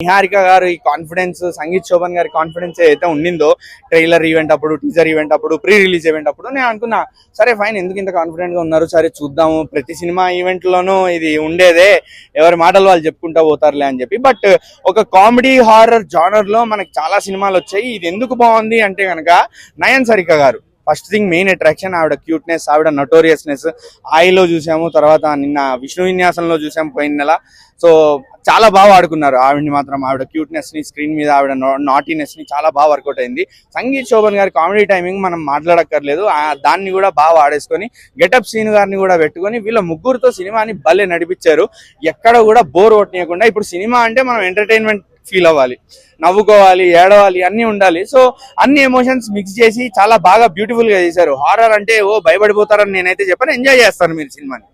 నిహారిక గారు ఈ కాన్ఫిడెన్స్, సంగీత్ శోభన్ గారి కాన్ఫిడెన్స్ ఏదైతే ఉండిందో ట్రైలర్ ఈవెంట్ అప్పుడు, టీజర్ ఈవెంట్ అప్పుడు, ప్రీ రిలీజ్ ఈవెంట్ అప్పుడు నేను అనుకున్నా సరే ఫైన్, ఎందుకు ఇంత కాన్ఫిడెంట్ గా ఉన్నారు, సరే చూద్దాము, ప్రతి సినిమా ఈవెంట్ లోనూ ఇది ఉండేదే, ఎవరి మాటలు వాళ్ళు చెప్పుకుంటా పోతారులే అని చెప్పి. బట్ ఒక కామెడీ హారర్ జానర్ లో మనకి చాలా సినిమాలు వచ్చాయి. ఇది ఎందుకు బాగుంది అంటే కనుక నయన్ సరిక గారు ఫస్ట్ థింగ్ మెయిన్ అట్రాక్షన్, ఆవిడ క్యూట్నెస్, ఆవిడ నటోరియస్నెస్. ఆయిలో చూసాము, తర్వాత నిన్న విష్ణు విన్యాసంలో చూసాము పోయిన నెల. సో చాలా బాగా ఆడుకున్నారు ఆవిడని మాత్రం. ఆవిడ క్యూట్నెస్ ని స్క్రీన్ మీద, ఆవిడ నాటీనెస్ ని చాలా బాగా వర్కౌట్ అయింది. సంగీత్ శోభన్ గారి కామెడీ టైమింగ్ మనం మాట్లాడక్కర్లేదు, దాన్ని కూడా బాగా ఆడేసుకొని గెటప్ సీన్ గారిని కూడా పెట్టుకొని వీళ్ళ ముగ్గురుతో సినిమాని భలే నడిపించారు. ఎక్కడ కూడా బోర్ కొట్టనీయకుండా. ఇప్పుడు సినిమా అంటే మనం ఎంటర్టైన్మెంట్ ఫీల్ అవ్వాలి, నవ్వుకోవాలి, ఏడవాలి, అన్ని ఉండాలి. సో అన్ని ఎమోషన్స్ మిక్స్ చేసి చాలా బాగా బ్యూటిఫుల్ గా చేశారు. హారర్ అంటే ఓ భయపడిపోతారని నేనైతే చెప్పాను, ఎంజాయ్ చేస్తారు మీరు సినిమాని.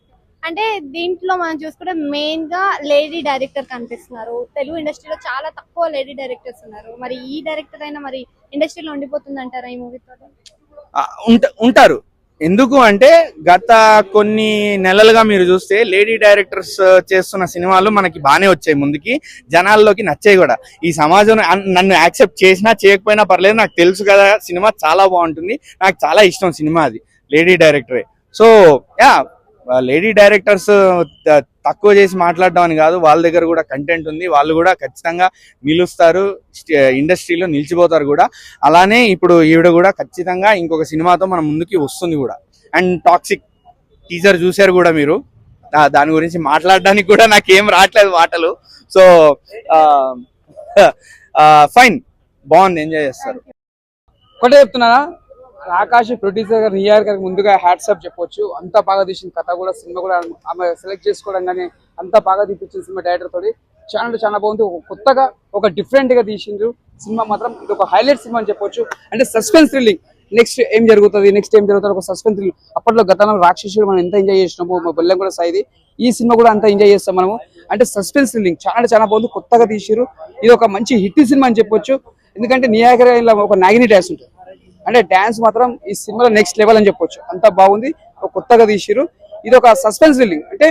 అంటే దీంట్లో మనం చూసుకుంటే మెయిన్ గా లేడీ డైరెక్టర్ కనిపిస్తున్నారు. తెలుగు ఇండస్ట్రీలో చాలా తక్కువ లేడీ డైరెక్టర్స్ ఉన్నారు. మరి ఈ డైరెక్టర్ అయినా మరి ఇండస్ట్రీలో ఉండిపోతుంది అంటారా ఈ మూవీతో? ఉంటారు. ఎందుకు అంటే గత కొన్ని నెలలుగా మీరు చూస్తే లేడీ డైరెక్టర్స్ చేస్తున్న సినిమాలు మనకి బాగానే వచ్చాయి, ముందుకి జనాల్లోకి నచ్చాయి కూడా. ఈ సమాజం నన్ను యాక్సెప్ట్ చేసినా చేయకపోయినా పర్లేదు, నాకు తెలుసు కదా సినిమా చాలా బాగుంటుంది, నాకు చాలా ఇష్టం సినిమా, అది లేడీ డైరెక్టరే. సో యా, లేడీ డైరెక్టర్స్ తక్కువ చేసి మాట్లాడడం అని కాదు, వాళ్ళ దగ్గర కూడా కంటెంట్ ఉంది, వాళ్ళు కూడా ఖచ్చితంగా నిలుస్తారు, ఇండస్ట్రీలో నిలిచిపోతారు కూడా. అలానే ఇప్పుడు ఈవిడ కూడా ఖచ్చితంగా ఇంకొక సినిమాతో మన ముందుకి వస్తుంది కూడా. అండ్ టాక్సిక్ టీజర్ చూశారు కూడా మీరు, దాని గురించి మాట్లాడడానికి కూడా నాకేం రావట్లేదు మాటలు. సో ఫైన్, బాగుంది, ఎంజాయ్ చేస్తారు. ఒకటే చెప్తున్నానా, ఆకాష్ ప్రొడ్యూసర్ గారు నిహార్ గారికి ముందుగా హ్యాట్సాప్ చెప్పొచ్చు. అంత బాగా తీసిన కథ కూడా, సినిమా కూడా ఆమె సెలెక్ట్ చేసుకోవడం కానీ అంత బాగా తీపించిన సినిమా డైరెక్టర్ తోటి చాలా బాగుంది. కొత్తగా ఒక డిఫరెంట్ గా తీసిండ్రు సినిమా మాత్రం. ఇది ఒక హైలైట్ సినిమా అని చెప్పొచ్చు. అంటే సస్పెన్స్ థ్రిల్లింగ్, నెక్స్ట్ ఏం జరుగుతుంది ఒక సస్పెన్స్ థ్రిల్. అప్పట్లో గతంలో రాక్షసుడు మనం ఎంత ఎంజాయ్ చేసినాము, మా బెల్లం కూడా సాయిది, ఈ సినిమా కూడా అంత ఎంజాయ్ చేస్తాం మనము. అంటే సస్పెన్స్ థ్రిల్లింగ్ చాలా బాగుంది, కొత్తగా తీసిరు. ఇది ఒక మంచి హిట్ సినిమా అని చెప్పొచ్చు. ఎందుకంటే నిహార్ గారి ఒక నాగిని డాన్స్ ఉంటుంది, అంటే డాన్స్ మాత్రం ఈ సినిమాలో నెక్స్ట్ లెవెల్ అని చెప్పొచ్చు. అంత బాగుంది, కొత్తగా తీసిరు. ఇది ఒక సస్పెన్స్ థ్రిల్లింగ్, అంటే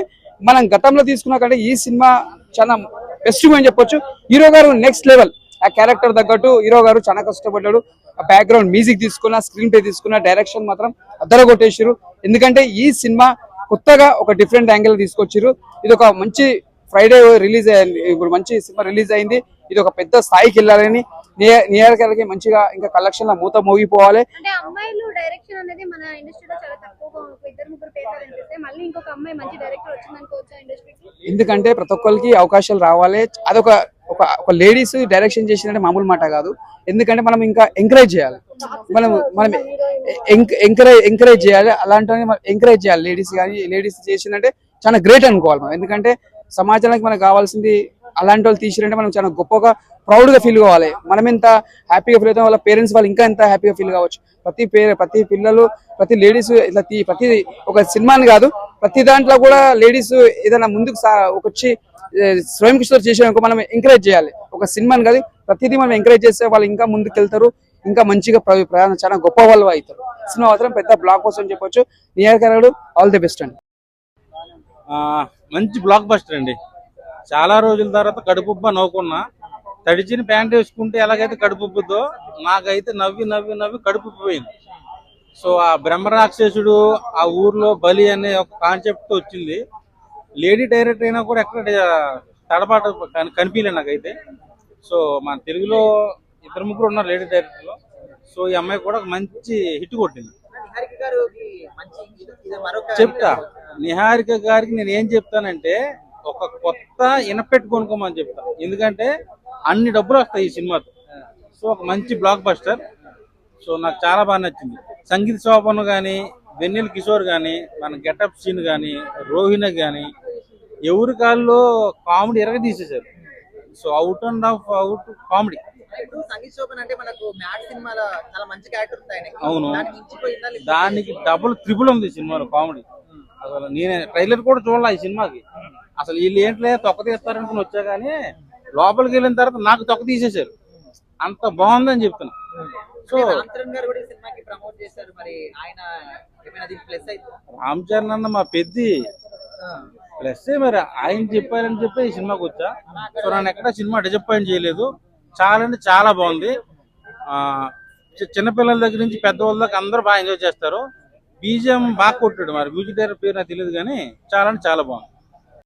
మనం గతంలో తీసుకున్నా కంటే ఈ సినిమా చాలా బెస్ట్ అని చెప్పొచ్చు. హీరో గారు నెక్స్ట్ లెవెల్, ఆ క్యారెక్టర్ తగ్గట్టు హీరో గారు చాలా కష్టపడ్డాడు. ఆ బ్యాక్గ్రౌండ్ మ్యూజిక్ తీసుకున్న, స్క్రీన్ ప్లే తీసుకున్న, డైరెక్షన్ మాత్రం అద్దర కొట్టేసారు. ఎందుకంటే ఈ సినిమా కొత్తగా ఒక డిఫరెంట్ యాంగిల్ తీసుకొచ్చారు. ఇది ఒక మంచి ఫ్రైడే రిలీజ్ అయింది, ఇప్పుడు మంచి సినిమా రిలీజ్ అయింది. ఇది ఒక పెద్ద స్థాయికి వెళ్ళాలని, నిహార్ గారికి మంచిగా ఇంకా కలెక్షన్ మూత మోగిపోవాలి. అంటే అమ్మాయిలు డైరెక్షన్ అనేది మన ఇండస్ట్రీలో చాలా తక్కువగా, ఇద్దరు ముగ్గురు పేర్లు కనిపిస్తే మళ్ళీ ఇంకొక అమ్మాయి మంచి డైరెక్టర్ వచ్చిందనుకోవచ్చా ఇండస్ట్రీకి? ఎందుకంటే ప్రతి ఒక్కరికి అవకాశాలు రావాలి. అదొక ఒక లేడీస్ డైరెక్షన్ చేసిందంటే మామూలు మాట కాదు. ఎందుకంటే మనం ఇంకా ఎంకరేజ్ చేయాలి, మనం ఎంకరేజ్ చేయాలి. అలాంటి ఎంకరేజ్ చేయాలి. లేడీస్ చేసిందంటే చాలా గ్రేట్ అనుకోవాలి మనం. ఎందుకంటే సమాజానికి మనకు కావాల్సింది అలాంటి వాళ్ళు తీసిరంటే మనం చాలా గొప్పగా ప్రౌడ్ గా ఫీల్ కావాలి. మనం ఎంత హ్యాపీగా ఫీల్ అవుతాం, వాళ్ళ పేరెంట్స్ వాళ్ళు ఇంకా ఎంత హ్యాపీగా ఫీల్ కావచ్చు. ప్రతి పిల్లలు, ప్రతి లేడీస్ ఇట్లా ప్రతి ఒక సినిమాని కాదు, ప్రతి దాంట్లో కూడా లేడీస్ ఏదైనా ముందుకు వచ్చి స్వయం కృషి చేసేందుకు మనం ఎంకరేజ్ చేయాలి. ఒక సినిమాని కాదు, ప్రతిదీ మనం ఎంకరేజ్ చేస్తే వాళ్ళు ఇంకా ముందుకు వెళ్తారు, ఇంకా మంచిగా చాలా గొప్ప వాళ్ళు అవుతారు. సినిమా మాత్రం పెద్ద బ్లాక్ బస్టర్ అని చెప్పొచ్చు. నిహార్ గారు ఆల్ ది బెస్ట్ అండి. మంచి బ్లాక్ బస్టర్ అండి. చాలా రోజుల తర్వాత కడుపుబ్బ నవ్వుకున్నా. తడిచిన ప్యాంట్ వేసుకుంటే ఎలాగైతే కడుపుబ్బుద్దో, నాకైతే నవ్వి కడుపుబ్బిపోయింది. సో ఆ బ్రహ్మరాక్షసుడు ఆ ఊర్లో బలి అనే ఒక కాన్సెప్ట్ వచ్చింది. లేడీ డైరెక్టర్ అయినా కూడా ఎక్కడ తడబాట కనిపించలేదు నాకైతే. సో మన తెలుగులో ఇద్దరు ముగ్గురు ఉన్నారు లేడీ డైరెక్టర్లో. సో ఈ అమ్మాయి కూడా మంచి హిట్ కొట్టింది. చెప్తా, నిహారిక గారికి నేను ఏం చెప్తానంటే ఒక కొత్త ఇనపెట్టు కొనుక్కోమని చెప్తా. ఎందుకంటే అన్ని డబ్బులు వస్తాయి ఈ సినిమాతో. సో ఒక మంచి బ్లాక్ బస్టర్. సో నాకు చాలా బాగా నచ్చింది. సంగీత్ శోభన్ కానీ, వెన్నెల కిషోర్ కానీ, మన గెటప్ సీన్ కానీ, రోహిణ కానీ, ఎవరి కాల్లో కామెడీ ఎరగ తీసేశారు. So out comedy. Sangeet Shobhan అంటే మనకు మ్యాడ్ సినిమాలో చాలా మంచి క్యారెక్టర్ ఉంది ఆయన. అవును, దానికి డబుల్ త్రిబుల్ ఉంది సినిమాలో కామెడీ. అసలు నేను ట్రైలర్ కూడా చూడాలి ఈ సినిమాకి. అసలు వీళ్ళు ఏంట్లే తొక్క తీస్తారనుకుని వచ్చా కానీ లోపలికి వెళ్ళిన తర్వాత నాకు తొక్క తీసేశారు. అంత బాగుందని చెప్తున్నా. సో రామ్ చరణ్ అన్న మా పెద్ది ప్లస్ మరి ఆయన చెప్పారని చెప్పి ఈ సినిమాకి వచ్చా. సో నన్ను ఎక్కడ సినిమా డిసప్పాయింట్ చేయలేదు. చాలా అంటే చాలా బాగుంది. ఆ, చిన్నపిల్లల దగ్గర నుంచి పెద్దవాళ్ళ దాకా అందరూ బాగా ఎంజాయ్ చేస్తారు. బీజిఎం బాగా కొట్టాడు, మరి మ్యూజిక్ డైరెక్టర్ పేరు నాకు తెలియదు కానీ చాలా అంటే చాలా బాగుంది.